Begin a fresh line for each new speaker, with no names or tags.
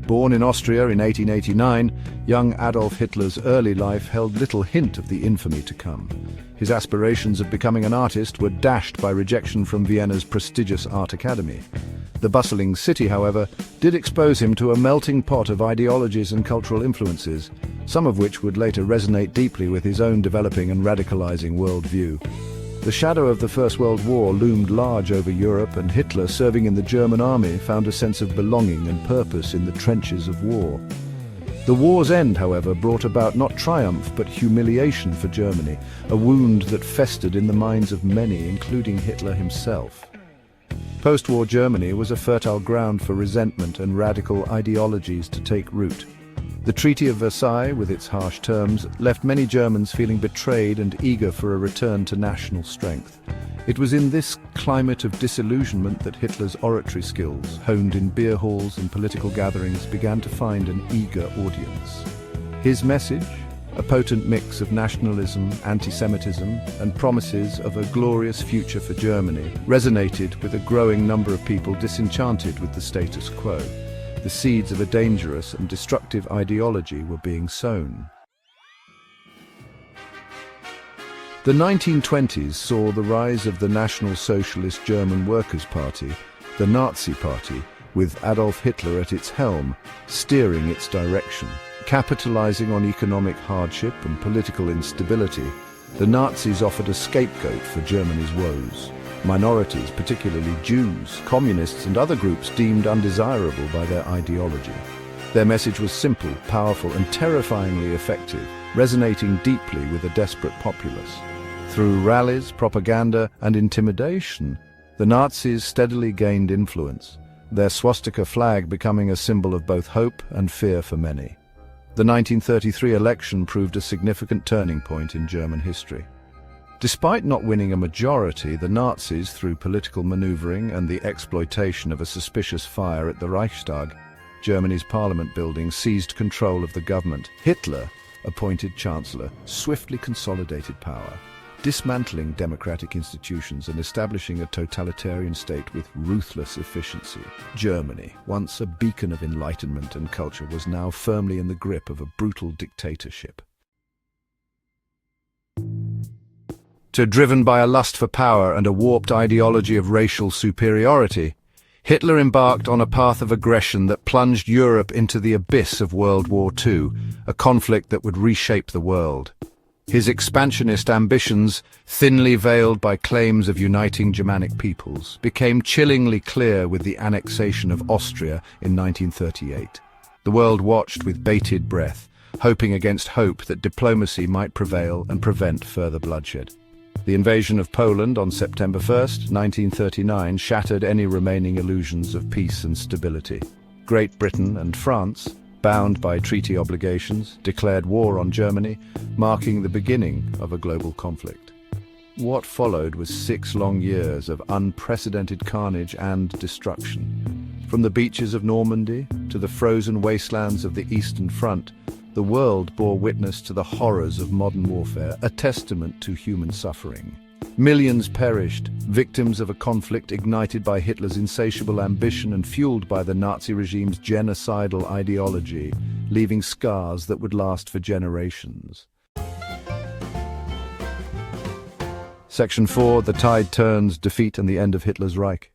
Born in Austria in 1889, young Adolf Hitler's early life held little hint of the infamy to come. His aspirations of becoming an artist were dashed by rejection from Vienna's prestigious art academy. The bustling city, however, did expose him to a melting pot of ideologies and cultural influences, some of which would later resonate deeply with his own developing and radicalizing worldview. The shadow of the First World War loomed large over Europe, and Hitler, serving in the German army, found a sense of belonging and purpose in the trenches of war. The war's end, however, brought about not triumph but humiliation for Germany, a wound that festered in the minds of many, including Hitler himself. Post-war Germany was a fertile ground for resentment and radical ideologies to take root. The Treaty of Versailles, with its harsh terms, left many Germans feeling betrayed and eager for a return to national strength. It was in this climate of disillusionment that Hitler's oratory skills, honed in beer halls and political gatherings, began to find an eager audience. His message, a potent mix of nationalism, anti-Semitism, and promises of a glorious future for Germany, resonated with a growing number of people disenchanted with the status quo. The seeds of a dangerous and destructive ideology were being sown. The 1920s saw the rise of the National Socialist German Workers' Party, the Nazi Party, with Adolf Hitler at its helm, steering its direction. Capitalizing on economic hardship and political instability, the Nazis offered a scapegoat for Germany's woes. Minorities, particularly Jews, communists, and other groups deemed undesirable by their ideology. Their message was simple, powerful, and terrifyingly effective, resonating deeply with a desperate populace. Through rallies, propaganda, and intimidation, the Nazis steadily gained influence, their swastika flag becoming a symbol of both hope and fear for many. The 1933 election proved a significant turning point in German history. Despite not winning a majority, the Nazis, through political maneuvering and the exploitation of a suspicious fire at the Reichstag, Germany's parliament building, seized control of the government. Hitler, appointed chancellor, swiftly consolidated power, dismantling democratic institutions and establishing a totalitarian state with ruthless efficiency. Germany, once a beacon of enlightenment and culture, was now firmly in the grip of a brutal dictatorship. Driven by a lust for power and a warped ideology of racial superiority, Hitler embarked on a path of aggression that plunged Europe into the abyss of World War II, a conflict that would reshape the world. His expansionist ambitions, thinly veiled by claims of uniting Germanic peoples, became chillingly clear with the annexation of Austria in 1938. The world watched with bated breath, hoping against hope that diplomacy might prevail and prevent further bloodshed. The invasion of Poland on September 1, 1939, shattered any remaining illusions of peace and stability. Great Britain and France, bound by treaty obligations, declared war on Germany, marking the beginning of a global conflict. What followed was 6 long years of unprecedented carnage and destruction. From the beaches of Normandy to the frozen wastelands of the Eastern Front, the world bore witness to the horrors of modern warfare, a testament to human suffering. Millions perished, victims of a conflict ignited by Hitler's insatiable ambition and fueled by the Nazi regime's genocidal ideology, leaving scars that would last for generations. Section 4, The Tide Turns, Defeat and the End of Hitler's Reich.